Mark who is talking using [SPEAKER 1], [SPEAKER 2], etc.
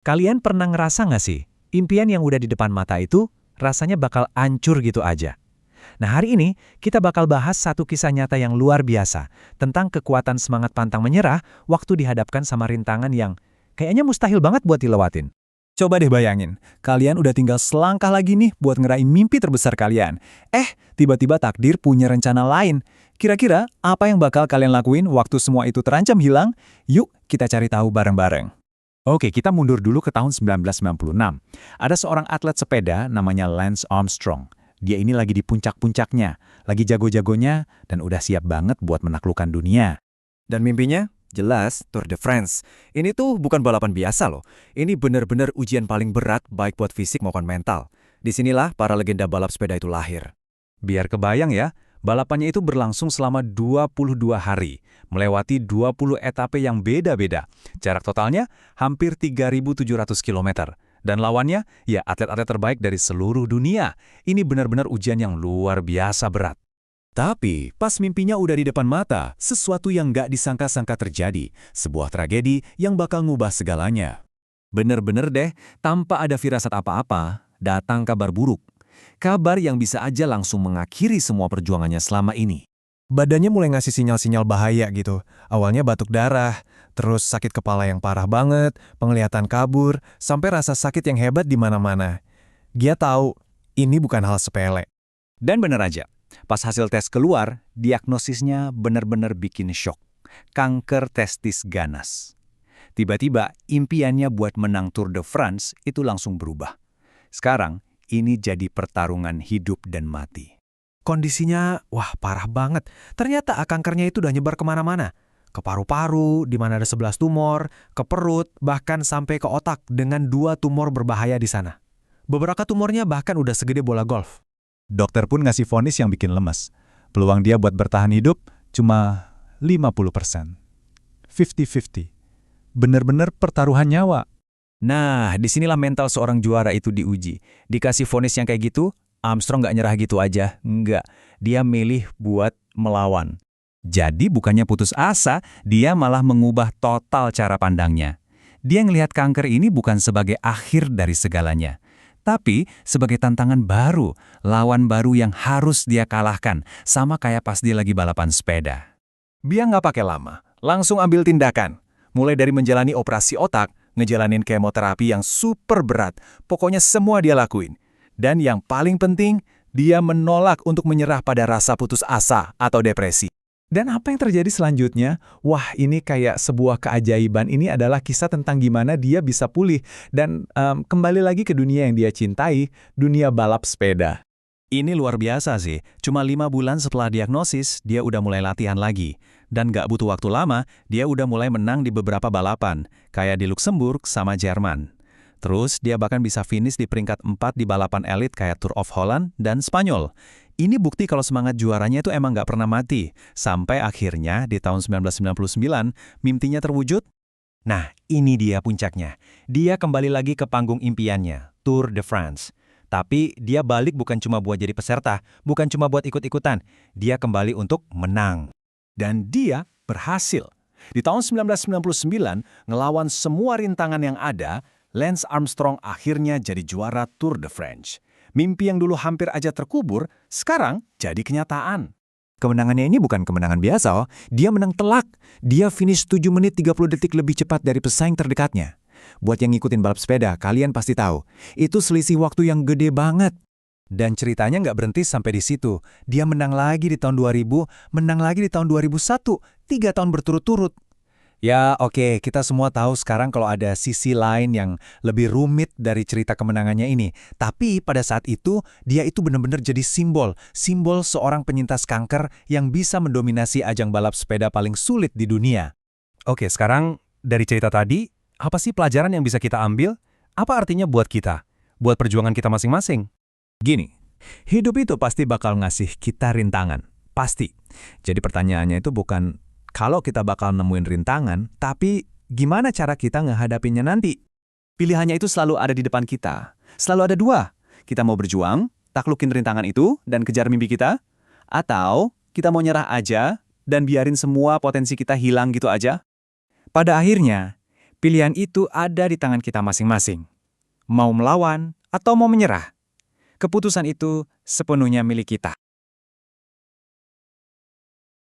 [SPEAKER 1] Kalian pernah ngerasa nggak sih, impian yang udah di depan mata itu rasanya bakal hancur gitu aja? Nah, hari ini kita bakal bahas satu kisah nyata yang luar biasa tentang kekuatan semangat pantang menyerah waktu dihadapkan sama rintangan yang kayaknya mustahil banget buat dilewatin.
[SPEAKER 2] Coba deh bayangin, kalian udah tinggal selangkah lagi nih buat ngeraih mimpi terbesar kalian. Tiba-tiba takdir punya rencana lain. Kira-kira apa yang bakal kalian lakuin waktu semua itu terancam hilang? Yuk, kita cari tahu bareng-bareng. Oke, kita mundur dulu ke tahun 1996. Ada seorang atlet sepeda namanya Lance Armstrong. Dia ini lagi di puncak-puncaknya, lagi jago-jagonya, dan udah siap banget buat menaklukkan dunia.
[SPEAKER 3] Dan mimpinya? Jelas, Tour de France. Ini tuh bukan balapan biasa loh. Ini bener-bener ujian paling berat baik buat fisik maupun mental. Disinilah para legenda balap sepeda itu lahir.
[SPEAKER 2] Biar kebayang ya, balapannya itu berlangsung selama 22 hari, melewati 20 etape yang beda-beda. Jarak totalnya hampir 3.700 km. Dan lawannya, ya atlet-atlet terbaik dari seluruh dunia. Ini benar-benar ujian yang luar biasa berat. Tapi, pas mimpinya udah di depan mata, sesuatu yang nggak disangka-sangka terjadi. Sebuah tragedi yang bakal ngubah segalanya. Bener-bener deh, tanpa ada firasat apa-apa, datang kabar buruk. Kabar yang bisa aja langsung mengakhiri semua perjuangannya selama ini.
[SPEAKER 4] Badannya mulai ngasih sinyal-sinyal bahaya gitu. Awalnya batuk darah, terus sakit kepala yang parah banget, penglihatan kabur, sampai rasa sakit yang hebat di mana-mana. Dia tahu, ini bukan hal sepele.
[SPEAKER 2] Dan bener aja, pas hasil tes keluar, diagnosisnya bener-bener bikin syok. Kanker testis ganas. Tiba-tiba, impiannya buat menang Tour de France itu langsung berubah. Sekarang, ini jadi pertarungan hidup dan mati.
[SPEAKER 4] Kondisinya, parah banget. Ternyata kankernya itu udah nyebar kemana-mana. Ke paru-paru, di mana ada 11 tumor, ke perut, bahkan sampai ke otak dengan 2 tumor berbahaya di sana. Beberapa tumornya bahkan udah segede bola golf.
[SPEAKER 2] Dokter pun ngasih vonis yang bikin lemes. Peluang dia buat bertahan hidup cuma 50%. 50-50. Bener-bener pertaruhan nyawa.
[SPEAKER 3] Nah, disinilah mental seorang juara itu diuji. Dikasih vonis yang kayak gitu, Armstrong nggak nyerah gitu aja. Nggak, dia milih buat melawan.
[SPEAKER 2] Jadi bukannya putus asa, dia malah mengubah total cara pandangnya. Dia ngelihat kanker ini bukan sebagai akhir dari segalanya, tapi sebagai tantangan baru, lawan baru yang harus dia kalahkan, sama kayak pas dia lagi balapan sepeda. Dia nggak pakai lama, langsung ambil tindakan. Mulai dari menjalani operasi otak, ngejalanin kemoterapi yang super berat, pokoknya semua dia lakuin. Dan yang paling penting, dia menolak untuk menyerah pada rasa putus asa atau depresi. Dan apa yang terjadi selanjutnya? Wah, ini kayak sebuah keajaiban. Ini adalah kisah tentang gimana dia bisa pulih dan kembali lagi ke dunia yang dia cintai, dunia balap sepeda. Ini luar biasa sih. Cuma 5 bulan setelah diagnosis, dia udah mulai latihan lagi. Dan gak butuh waktu lama, dia udah mulai menang di beberapa balapan, kayak di Luxembourg sama Jerman. Terus, dia bahkan bisa finish di peringkat 4 di balapan elit kayak Tour of Holland dan Spanyol. Ini bukti kalau semangat juaranya itu emang gak pernah mati. Sampai akhirnya, di tahun 1999, mimpinya terwujud. Nah, ini dia puncaknya. Dia kembali lagi ke panggung impiannya, Tour de France. Tapi, dia balik bukan cuma buat jadi peserta, bukan cuma buat ikut-ikutan. Dia kembali untuk menang. Dan dia berhasil. Di tahun 1999, ngelawan semua rintangan yang ada, Lance Armstrong akhirnya jadi juara Tour de France. Mimpi yang dulu hampir aja terkubur, sekarang jadi kenyataan. Kemenangannya ini bukan kemenangan biasa, dia menang telak. Dia finish 7 menit 30 detik lebih cepat dari pesaing terdekatnya. Buat yang ngikutin balap sepeda, kalian pasti tahu, itu selisih waktu yang gede banget. Dan ceritanya nggak berhenti sampai di situ. Dia menang lagi di tahun 2000, menang lagi di tahun 2001, 3 tahun berturut-turut. Ya oke, kita semua tahu sekarang kalau ada sisi lain yang lebih rumit dari cerita kemenangannya ini. Tapi pada saat itu, dia itu benar-benar jadi simbol seorang penyintas kanker yang bisa mendominasi ajang balap sepeda paling sulit di dunia. Oke, sekarang dari cerita tadi, apa sih pelajaran yang bisa kita ambil? Apa artinya buat kita? Buat perjuangan kita masing-masing? Gini, hidup itu pasti bakal ngasih kita rintangan. Pasti. Jadi pertanyaannya itu bukan kalau kita bakal nemuin rintangan, tapi gimana cara kita ngehadapinnya nanti? Pilihannya itu selalu ada di depan kita. Selalu ada 2. Kita mau berjuang, taklukin rintangan itu, dan kejar mimpi kita. Atau kita mau nyerah aja, dan biarin semua potensi kita hilang gitu aja. Pada akhirnya,
[SPEAKER 1] Pilihan itu ada di tangan kita masing-masing. Mau melawan atau mau menyerah? Keputusan itu sepenuhnya milik kita.